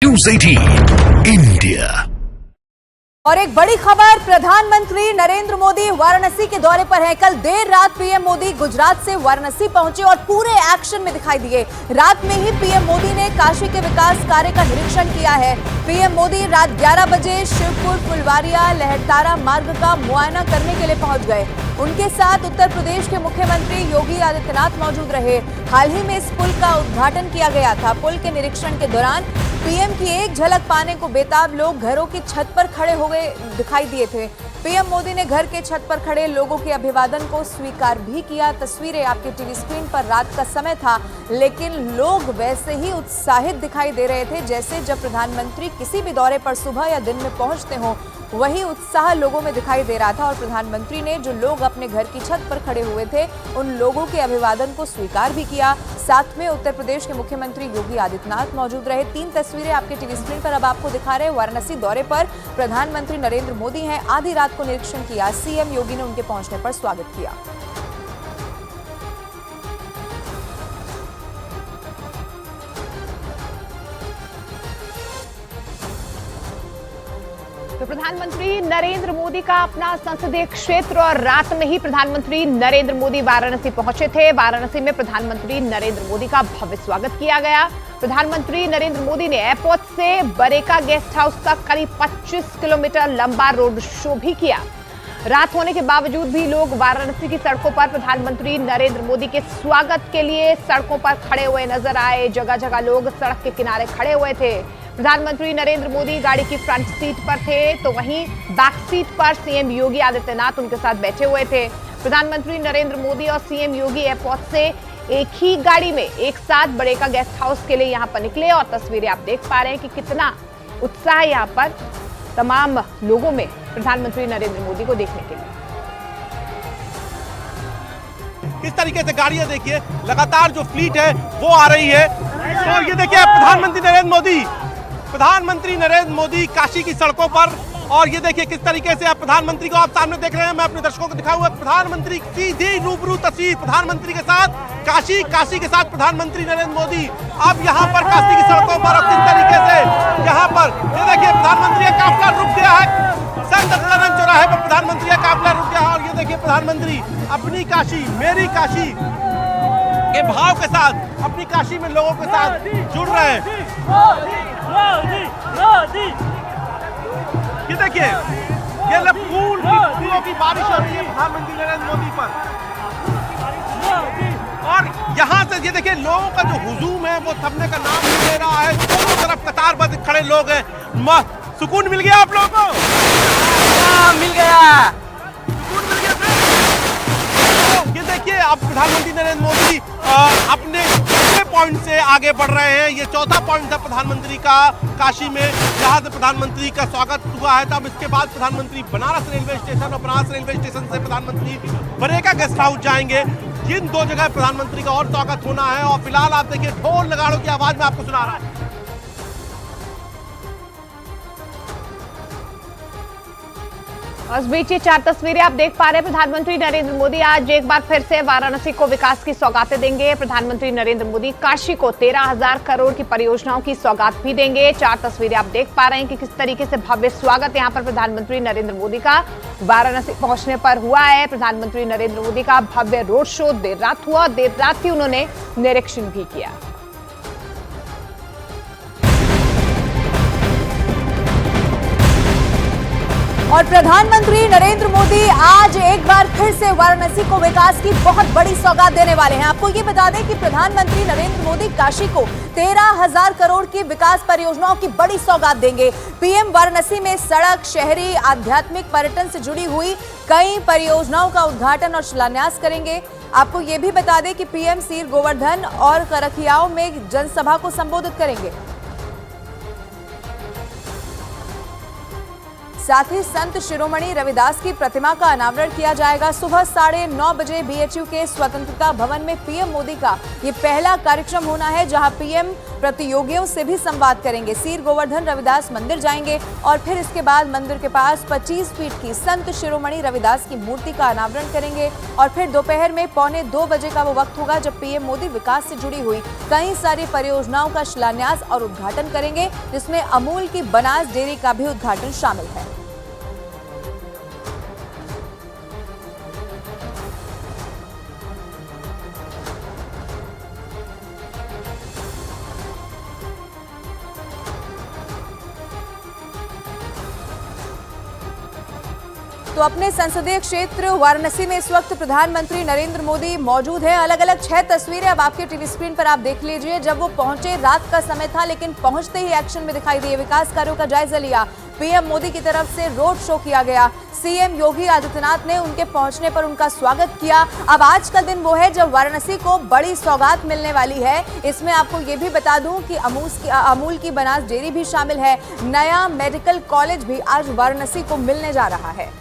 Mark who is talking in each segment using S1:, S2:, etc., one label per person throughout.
S1: News 18 India.
S2: और एक बड़ी खबर, प्रधानमंत्री नरेंद्र मोदी वाराणसी के दौरे पर हैं। कल देर रात पीएम मोदी गुजरात से वाराणसी पहुंचे और पूरे एक्शन में दिखाई दिए। रात में ही पीएम मोदी ने काशी के विकास कार्य का निरीक्षण किया है। पीएम मोदी रात 11 बजे शिवपुर फुलवारिया लहरतारा मार्ग का मुआयना करने के लिए पहुंच गए। उनके साथ उत्तर प्रदेश के मुख्यमंत्री योगी आदित्यनाथ मौजूद रहे। हाल ही में इस पुल का उद्घाटन किया गया था। पुल के निरीक्षण के दौरान पीएम की एक झलक पाने को बेताब लोग घरों की छत पर खड़े हो गए दिखाई दिए थे। पीएम मोदी ने घर के छत पर खड़े लोगों के अभिवादन को स्वीकार भी किया। तस्वीरें आपके टीवी स्क्रीन पर रात का समय था, लेकिन लोग वैसे ही उत्साहित दिखाई दे रहे थे जैसे जब प्रधानमंत्री किसी भी दौरे पर सुबह या दिन में पहुंचते हों। वही उत्साह लोगों में दिखाई दे रहा था और प्रधानमंत्री ने जो लोग अपने घर की छत पर खड़े हुए थे उन लोगों के अभिवादन को स्वीकार भी किया। साथ में उत्तर प्रदेश के मुख्यमंत्री योगी आदित्यनाथ मौजूद रहे। 3 तस्वीरें आपके टीवी स्क्रीन पर अब आपको दिखा रहे हैं। वाराणसी दौरे पर प्रधानमंत्री नरेंद्र मोदी हैं। आधी रात को निरीक्षण किया। सीएम योगी ने उनके पहुंचने पर स्वागत किया।
S3: तो प्रधानमंत्री नरेंद्र मोदी का अपना संसदीय क्षेत्र और रात में ही प्रधानमंत्री नरेंद्र मोदी वाराणसी पहुंचे थे। वाराणसी में प्रधानमंत्री नरेंद्र मोदी का भव्य स्वागत किया गया। प्रधानमंत्री नरेंद्र मोदी ने एयरपोर्ट से बरेका गेस्ट हाउस तक करीब 25 किलोमीटर लंबा रोड शो भी किया। रात होने के बावजूद भी लोग वाराणसी की सड़कों पर प्रधानमंत्री नरेंद्र मोदी के स्वागत के लिए सड़कों पर खड़े हुए नजर आए। जगह जगह लोग सड़क के किनारे खड़े हुए थे। प्रधानमंत्री नरेंद्र मोदी गाड़ी की फ्रंट सीट पर थे तो वहीं बैक सीट पर सीएम योगी आदित्यनाथ उनके साथ बैठे हुए थे। प्रधानमंत्री नरेंद्र मोदी और सीएम योगी एयरपोर्ट से एक ही गाड़ी में एक साथ बरेका गेस्ट हाउस के लिए यहां पर निकले और तस्वीरें आप देख पा रहे हैं कि कितना उत्साह यहां पर तमाम लोगों में प्रधानमंत्री नरेंद्र मोदी को देखने के लिए।
S4: किस तरीके से गाड़ियां देखिए, लगातार जो फ्लीट है वो आ रही है। तो ये देखिए प्रधानमंत्री नरेंद्र मोदी काशी की सड़कों पर, और ये देखिए किस तरीके से आप प्रधानमंत्री को आप सामने देख रहे हैं। मैं अपने दर्शकों को दिखाऊंगा प्रधानमंत्री की सीधी रूबरू तस्वीर प्रधानमंत्री के साथ काशी के साथ प्रधानमंत्री नरेंद्र मोदी अब यहाँ पर काशी की सड़कों पर। और किस तरीके से यहाँ पर ये देखिए प्रधानमंत्री का काफिला रुक गया है। संत दत्तानंद चौराहे पर प्रधानमंत्री का काफिला रुक गया है और ये देखिए प्रधानमंत्री अपनी काशी मेरी काशी के भाव के साथ अपनी काशी में लोगों के साथ जुड़ रहे हैं। ये देखिए ये फूलों की बारिश हो रही है प्रधानमंत्री नरेंद्र मोदी पर। और यहाँ से ये देखिए लोगों का जो हुजूम है वो थमने का नाम नहीं ले रहा है। दोनों तरफ कतारबद्ध खड़े लोग हैं। सुकून मिल गया आप लोगों को?
S5: मिल गया,
S4: सुकून मिल गया। ये देखिए अब प्रधानमंत्री नरेंद्र मोदी अपने दूसरे पॉइंट से आगे बढ़ रहे हैं। ये चौथा पॉइंट था प्रधानमंत्री का काशी में, जहां से प्रधानमंत्री का स्वागत हुआ है। तब इसके बाद प्रधानमंत्री बनारस रेलवे स्टेशन और बनारस रेलवे स्टेशन से प्रधानमंत्री बरेका गेस्ट हाउस जाएंगे। जिन 2 जगह प्रधानमंत्री का और स्वागत होना है। और फिलहाल आप देखिए ढोल नगाड़ों की आवाज में आपको सुना रहा है।
S3: और इस बीच ये 4 तस्वीरें आप देख पा रहे हैं। प्रधानमंत्री नरेंद्र मोदी आज एक बार फिर से वाराणसी को विकास की सौगातें देंगे। प्रधानमंत्री नरेंद्र मोदी काशी को 13,000 करोड़ की परियोजनाओं की सौगात भी देंगे। 4 तस्वीरें आप देख पा रहे हैं कि किस तरीके से भव्य स्वागत यहां पर प्रधानमंत्री नरेंद्र मोदी का वाराणसी पहुंचने पर हुआ है। प्रधानमंत्री नरेंद्र मोदी का भव्य रोड शो देर रात हुआ। देर रात ही उन्होंने निरीक्षण भी किया।
S2: और प्रधानमंत्री नरेंद्र मोदी आज एक बार फिर से वाराणसी को विकास की बहुत बड़ी सौगात देने वाले हैं। आपको ये बता दें कि प्रधानमंत्री नरेंद्र मोदी काशी को 13,000 करोड़ की विकास परियोजनाओं की बड़ी सौगात देंगे। पीएम वाराणसी में सड़क, शहरी, आध्यात्मिक, पर्यटन से जुड़ी हुई कई परियोजनाओं का उद्घाटन और शिलान्यास करेंगे। आपको ये भी बता दें कि पीएम सीर गोवर्धन और करखियाओं में जनसभा को संबोधित करेंगे। साथ ही संत शिरोमणि रविदास की प्रतिमा का अनावरण किया जाएगा। सुबह 9:30 बजे बीएचयू के स्वतंत्रता भवन में पीएम मोदी का ये पहला कार्यक्रम होना है, जहां पीएम प्रतियोगियों से भी संवाद करेंगे। सीर गोवर्धन रविदास मंदिर जाएंगे और फिर इसके बाद मंदिर के पास 25 फीट की संत शिरोमणि रविदास की मूर्ति का अनावरण करेंगे और फिर दोपहर में 1:45 बजे का वो वक्त होगा जब पीएम मोदी विकास से जुड़ी हुई कई सारी परियोजनाओं का शिलान्यास और उद्घाटन करेंगे, जिसमें अमूल की बनास डेयरी का भी उद्घाटन शामिल है। तो अपने संसदीय क्षेत्र वाराणसी में इस वक्त प्रधानमंत्री नरेंद्र मोदी मौजूद हैं। अलग अलग 6 तस्वीरें अब आपके टीवी स्क्रीन पर आप देख लीजिए। जब वो पहुंचे, रात का समय था, लेकिन पहुंचते ही एक्शन में दिखाई दिए। विकास कार्यों का जायजा लिया, पीएम मोदी की तरफ से रोड शो किया गया। सीएम योगी आदित्यनाथ ने उनके पहुंचने पर उनका स्वागत किया। अब आज का दिन वो है जब वाराणसी को बड़ी सौगात मिलने वाली है। इसमें आपको ये भी बता दूं कि अमूल की बनास डेयरी भी शामिल है। नया मेडिकल कॉलेज भी आज वाराणसी को मिलने जा रहा है।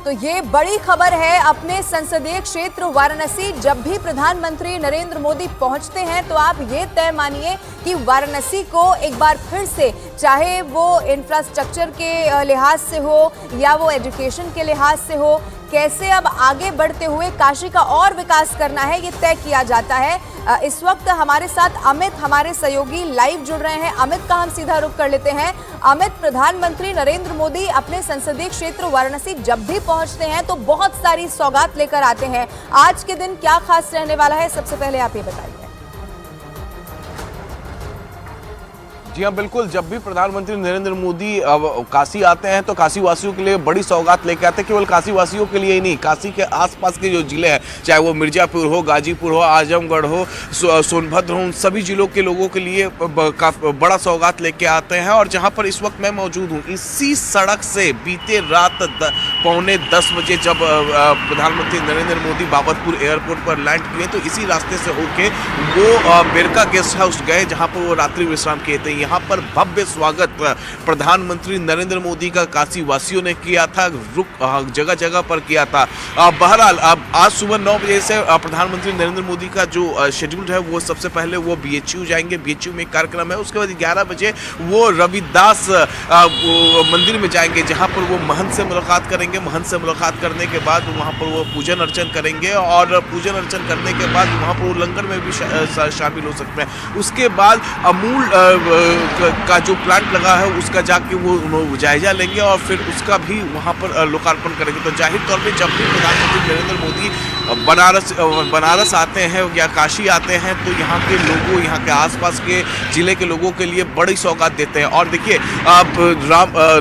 S2: तो ये बड़ी खबर है अपने संसदीय क्षेत्र वाराणसी। जब भी प्रधानमंत्री नरेंद्र मोदी पहुंचते हैं तो आप ये तय मानिए कि वाराणसी को एक बार फिर से, चाहे वो इंफ्रास्ट्रक्चर के लिहाज से हो या वो एजुकेशन के लिहाज से हो, कैसे अब आगे बढ़ते हुए काशी का और विकास करना है, ये तय किया जाता है। इस वक्त हमारे साथ अमित, हमारे सहयोगी लाइव जुड़ रहे हैं। अमित का हम सीधा रुख कर लेते हैं। अमित, प्रधानमंत्री नरेंद्र मोदी अपने संसदीय क्षेत्र वाराणसी जब भी पहुंचते हैं तो बहुत सारी सौगात लेकर आते हैं। आज के दिन क्या खास रहने वाला है, सबसे पहले आप ये बताइए।
S6: जी हाँ, बिल्कुल। जब भी प्रधानमंत्री नरेंद्र मोदी काशी आते हैं तो काशी वासियों के लिए बड़ी सौगात लेके आते हैं। केवल काशी वासियों के लिए ही नहीं, काशी के आसपास के जो जिले हैं, चाहे वो मिर्जापुर हो, गाजीपुर हो, आजमगढ़ हो, सोनभद्र हो, उन सभी जिलों के लोगों के लिए बड़ा सौगात लेके आते हैं। और जहां पर इस वक्त मैं मौजूद हूँ, इसी सड़क से बीते रात 9:45 बजे जब प्रधानमंत्री नरेंद्र मोदी बाबतपुर एयरपोर्ट पर लैंड किए तो इसी रास्ते से होके वो बेरका गेस्ट हाउस गए, जहाँ पर वो रात्रि विश्राम किए थे। यहाँ पर भव्य स्वागत प्रधानमंत्री नरेंद्र मोदी का काशी वासियों ने किया था, जगह जगह पर किया था। बहरहाल आज सुबह 9 बजे से प्रधानमंत्री नरेंद्र मोदी का जो शेड्यूल है वो सबसे पहले वो BHU जाएंगे। BHU में एक कार्यक्रम है। उसके बाद 11 बजे वो रविदास मंदिर में जाएंगे, जहाँ पर वो महंत से मुलाकात करेंगे। महंत से मुलाकात करने के बाद वहाँ पर वो पूजन अर्चन करेंगे और पूजन अर्चन करने के बाद वहाँ पर वो लंगर में भी शामिल हो सकते हैं। उसके बाद अमूल का जो प्लांट लगा है उसका जाके वो जायजा लेंगे और फिर उसका भी वहाँ पर लोकार्पण करेंगे। तो जाहिर तौर पे जब भी प्रधानमंत्री नरेंद्र मोदी बनारस आते हैं या काशी आते हैं तो यहाँ के लोगों, यहाँ के आसपास के जिले के लोगों के लिए बड़ी सौगात देते हैं। और देखिए,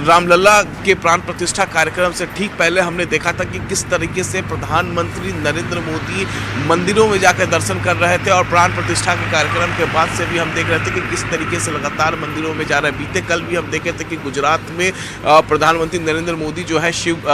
S6: रामलला के प्राण प्रतिष्ठा कार्यक्रम से ठीक पहले हमने देखा था कि किस तरीके से प्रधानमंत्री नरेंद्र मोदी मंदिरों में जाकर दर्शन कर रहे थे और प्राण प्रतिष्ठा के कार्यक्रम के बाद से भी हम देख रहे थे कि किस तरीके से लगातार मंदिरों में जा रहे हैं। बीते कल भी हम देखे थे कि गुजरात में प्रधानमंत्री नरेंद्र मोदी जो है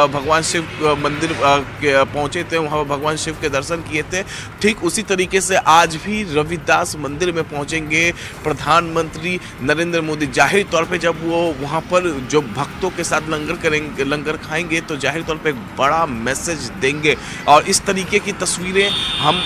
S6: भगवान शिव मंदिर पहुंचे थे, वहाँ भगवान शिव के दर्शन किए थे। ठीक उसी तरीके से आज भी रविदास मंदिर में पहुंचेंगे प्रधानमंत्री नरेंद्र मोदी। जाहिर तौर पे जब वो वहाँ पर जो भक्तों के साथ लंगर खाएंगे तो जाहिर तौर पे एक बड़ा मैसेज देंगे। और इस तरीके की तस्वीरें हम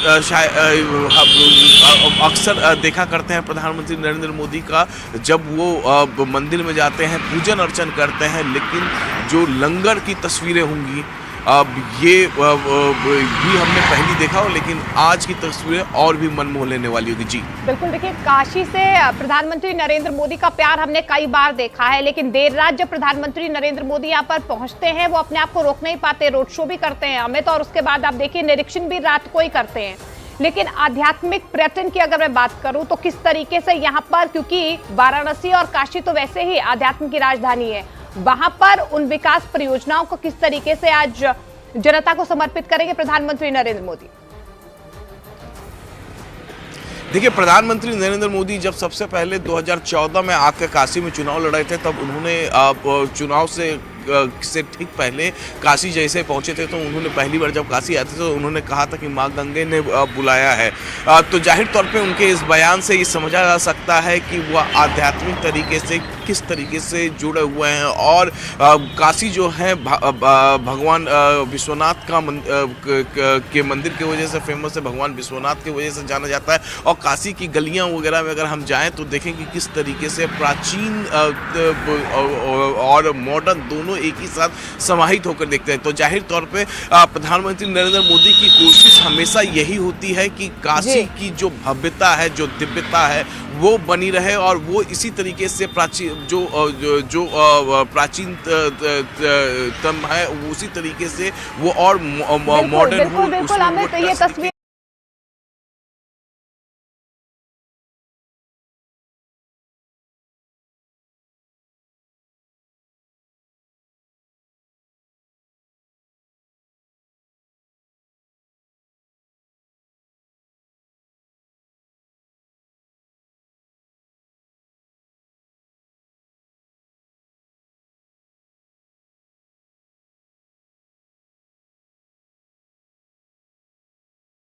S6: अक्सर देखा करते हैं प्रधानमंत्री नरेंद्र मोदी का, जब वो मंदिर में जाते हैं, पूजन अर्चन करते हैं। लेकिन जो लंगर की तस्वीरें होंगी अब ये भी हमने पहली देखा हो, लेकिन आज की तस्वीरें और भी मन मोह लेने वाली होगी। जी
S3: बिल्कुल। देखिए, काशी से प्रधानमंत्री नरेंद्र मोदी का प्यार हमने कई बार देखा है, लेकिन देर रात जब प्रधानमंत्री नरेंद्र मोदी यहाँ पर पहुंचते हैं वो अपने आप को रोक नहीं पाते, रोड शो भी करते हैं अमित, और उसके बाद आप देखिए निरीक्षण भी रात को ही करते हैं। लेकिन आध्यात्मिक पर्यटन की अगर मैं बात करूं तो किस तरीके से यहाँ पर, क्योंकि वाराणसी और काशी तो वैसे ही आध्यात्म की राजधानी है, वहां पर उन विकास परियोजनाओं को किस तरीके से आज जनता को समर्पित करेंगे प्रधानमंत्री नरेंद्र मोदी?
S6: देखिए, प्रधानमंत्री नरेंद्र मोदी जब सबसे पहले 2014 में आकर काशी में चुनाव लड़े थे, तब उन्होंने चुनाव से ठीक पहले काशी जैसे पहुंचे थे तो उन्होंने पहली बार जब काशी आते थे तो उन्होंने कहा था कि माँ गंगे ने बुलाया है। तो जाहिर तौर पे उनके इस बयान से ये समझा जा सकता है कि वह आध्यात्मिक तरीके से किस तरीके से जुड़े हुए हैं। और काशी जो है भगवान विश्वनाथ के मंदिर की वजह से फेमस है, भगवान विश्वनाथ की वजह से जाना जाता है। और काशी की गलियां वगैरह में अगर हम जाएं तो देखेंगे किस तरीके से प्राचीन और मॉडर्न दोनों एक ही साथ समाहित होकर देखते हैं। तो जाहिर तौर पे प्रधानमंत्री नरेंद्र मोदी की कोशिश हमेशा यही होती है कि काशी की जो भव्यता है, जो दिव्यता है, वो बनी रहे और वो इसी तरीके से प्राचीन जो प्राचीनतम है उसी तरीके से वो और मॉडर्न हो।
S3: बिल्कुल अमित, ये तस्वीर